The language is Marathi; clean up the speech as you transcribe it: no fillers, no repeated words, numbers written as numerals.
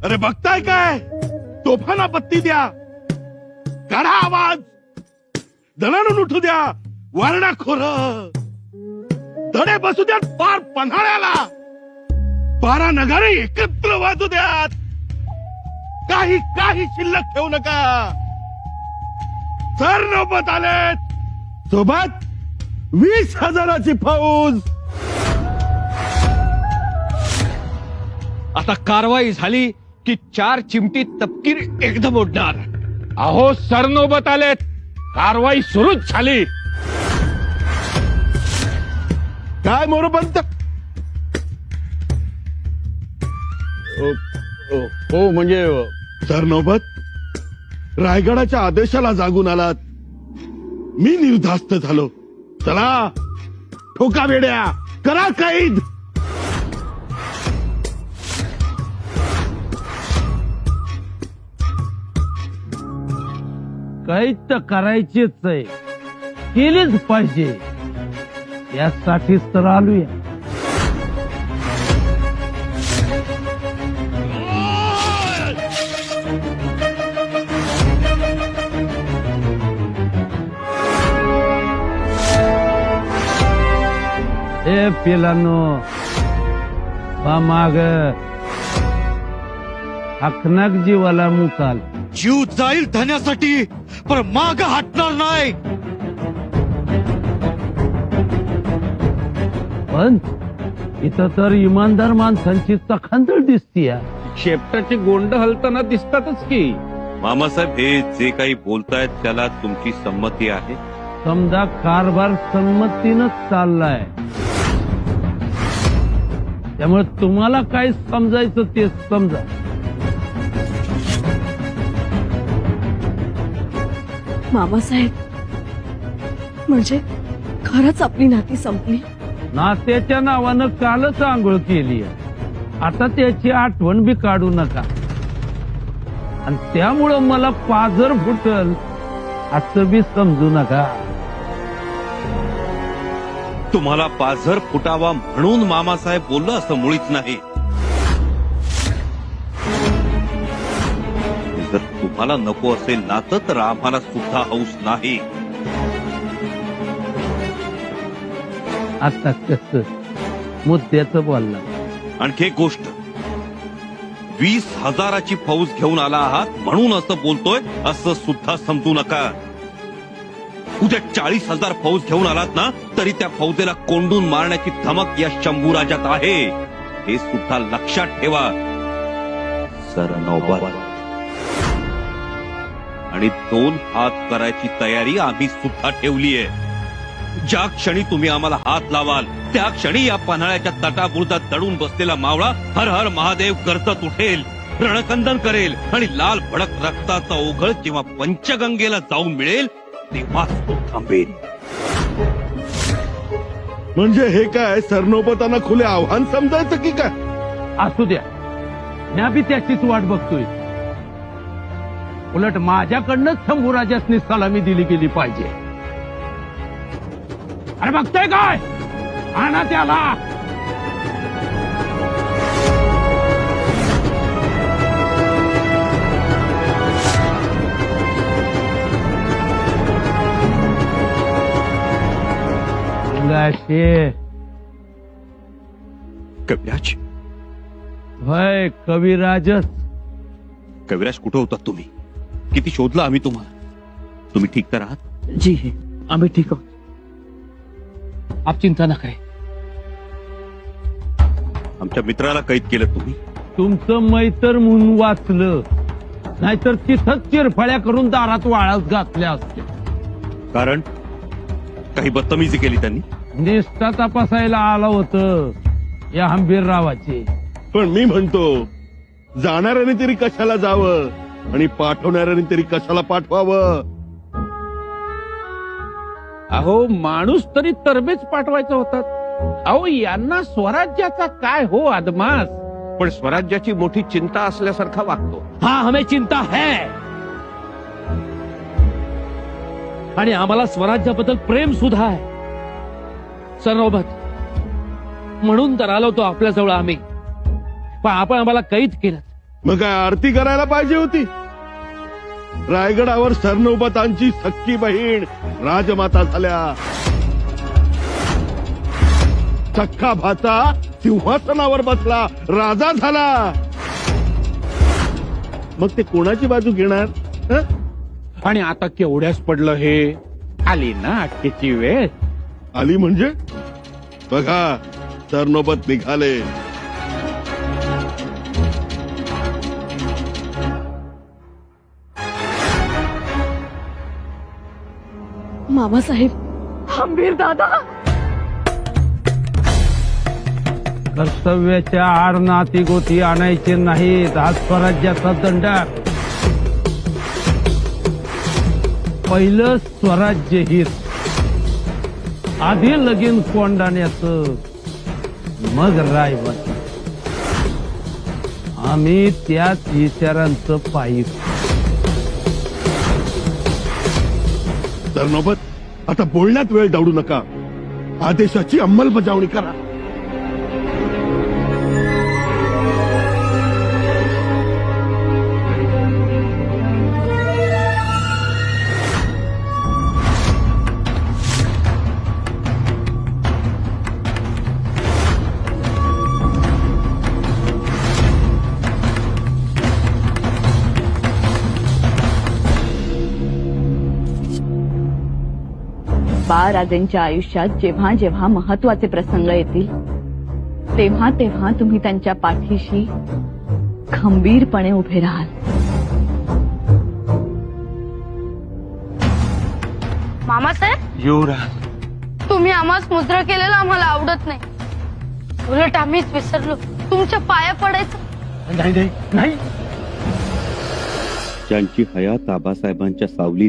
अरे बघताय काय, तोफाना बत्ती द्या, काढा आवाज, दणाणून उठू द्या वारणाखोर, धडे बसू द्यात पार पन्हाळ्याला, 12 नगारे एकत्र वाजू द्यात, काही काही शिल्लक ठेवू नका. सर नौबत आलेत, सोबत 20,000ची फौज. आता कारवाई झाली की 4 चिमटी तपकीर एकदम उडणार. अहो सरनोबत आलेत, कारवाई सुरूच झाली. काय मोरपंत? हो म्हणजे सर नौबत, रायगडाच्या आदेशाला जागून आलात, मी निर्धास्त झालो. चला ठोका बेड्या, करा कैद. काही तर करायचीच आहे, केलीच पाहिजे, यासाठीच तर आलोय. ए पिलांनो, माग हकनाक जीवाला मुकाल. जीव जाईल धन्यासाठी, पण माग हटणार नाही. पण इथं तर इमानदार माणसांची चखांदळ दिसतीय. शेपटाचे गोंड हलताना दिसतातच की. मामासाहेब, हे जे काही बोलतायत त्याला तुमची संमती आहे? समजा कारभार संमतीनच चाललाय, त्यामुळे तुम्हाला काय समजायचं ते समजा. मामासाहेब, म्हणजे खरंच आपली नाती संपली? नात्याच्या नावानं कालच आंघोळ केली, आता त्याची आठवण बी काढू नका. आणि त्यामुळं मला पाझर फुटल असं बी समजू नका. तुम्हाला पाझर फुटावा म्हणून मामासाहेब बोललो असं मुळीच नाही. जर तुम्हाला नको असेल नातं तर आम्हाला सुद्धा हौस नाही. आता कस मुद्द्याचं बोलला. आणखी एक गोष्ट, 20,000ची फौज घेऊन आला आहात म्हणून असं बोलतोय असं सुद्धा समजू नका. उद्या 40,000 फौज घेऊन आलात ना तरी त्या फौजेला कोंडून मारण्याची धमक या शंभू राजात आहे, हे सुद्धा लक्षात ठेवा. सर नौबत, आणि 2 हात करायची तयारी आम्ही सुद्धा ठेवली आहे. ज्या क्षणी तुम्ही आम्हाला हात लावाल त्या क्षणी या पन्हाळ्याच्या तटाबुर्दात दडून बसलेला मावळा हर हर महादेव गरजत उठेल, रणकंदन करेल आणि लाल भडक रक्ताचा ओघळ जेव्हा पंचगंगेला जाऊन मिळेल तेव्हाच तो थांबेल. म्हणजे हे काय सरनोबतांना खुले आव्हान समजायचं की काय? असू द्या, मी बी त्याचीच वाट बघतोय. उलट माझ्याकडनंच शंभूराजासनी सलामी दिली गेली पाहिजे. अरे बघतोय काय, आणा त्याला. कविराज, होय कविराजच. कविराज कुठे होतात तुम्ही? किती शोधलं आम्ही तुम्हाला. तुम्ही ठीक तर आहात? जी आम्ही ठीक आहोत, आप चिंता न करें. आमच्या मित्राला कैद केलं तुम्ही. तुमचं मैतर म्हणून वाचलं, नाहीतर तिथंच चिरफळ्या करून दारात वाळात घातल्या असत्या. कारण काही बदतमीजी केली त्यांनी. निष्ठा तपासायला आलं होतं या हंबीररावाची. पण मी म्हणतो, जाणाऱ्याने तरी कशाला जावं आणि पाठवणाऱ्याने तरी कशाला पाठवावं? अहो माणूस तरी तरबेज पाठवायचा होता. अहो यांना स्वराज्याचा काय हो अदमास. पण स्वराज्याची मोठी चिंता असल्यासारखा वागतो. हाँ, हमें चिंता है आणि आम्हाला स्वराज्याबद्दल प्रेम सुद्धा आहे. सरनौबत, म्हणून तर आलो तो आपल्याजवळ आम्ही. पण आपण आम्हाला कैद केलं, मग काय आरती करायला पाहिजे होती? रायगडावर सरनौबतांची सख्खी बहीण राजमाता झाल्या, सख्खा भाचा सिंहासनावर बसला, राजा झाला. मग ते कोणाची बाजू घेणार? हं? आणि आता केवढ्याच पडलं हे. आली ना अटकेची वेळ. आली म्हणजे बघा, सरनौबत निघाले. मामासाहेब, हंबीर दादा, कर्तव्याच्या आड नाती गोती आणायचे नाहीत. हा स्वराज्याचा दंडाक. पहिलं स्वराज्य हित, आधी लगीन कोंडाण्याचं, मग रायवत. आम्ही त्याच विचारांचं पायी. सरनौबत, आता बोलण्यात वेळ दौडू नका. आदेशाची अंमलबजावणी करा. बाळराजांच्या आयुष्यात जेव्हा जेव्हा महत्वाचे प्रसंग येतील तेव्हा तेव्हा तुम्ही त्यांच्या पाठीशी खंबीरपणे उभे राहाल. मामासाहेब, युवराज, तुम्ही आम्हास मुद्रा केलेला आम्हाला आवडत नाही. उलट आम्हीच विसरलो तुमच्या पाया पडायचं. नाही नाही नाही. ज्यांची हयात आबासाहेबांच्या सावलीत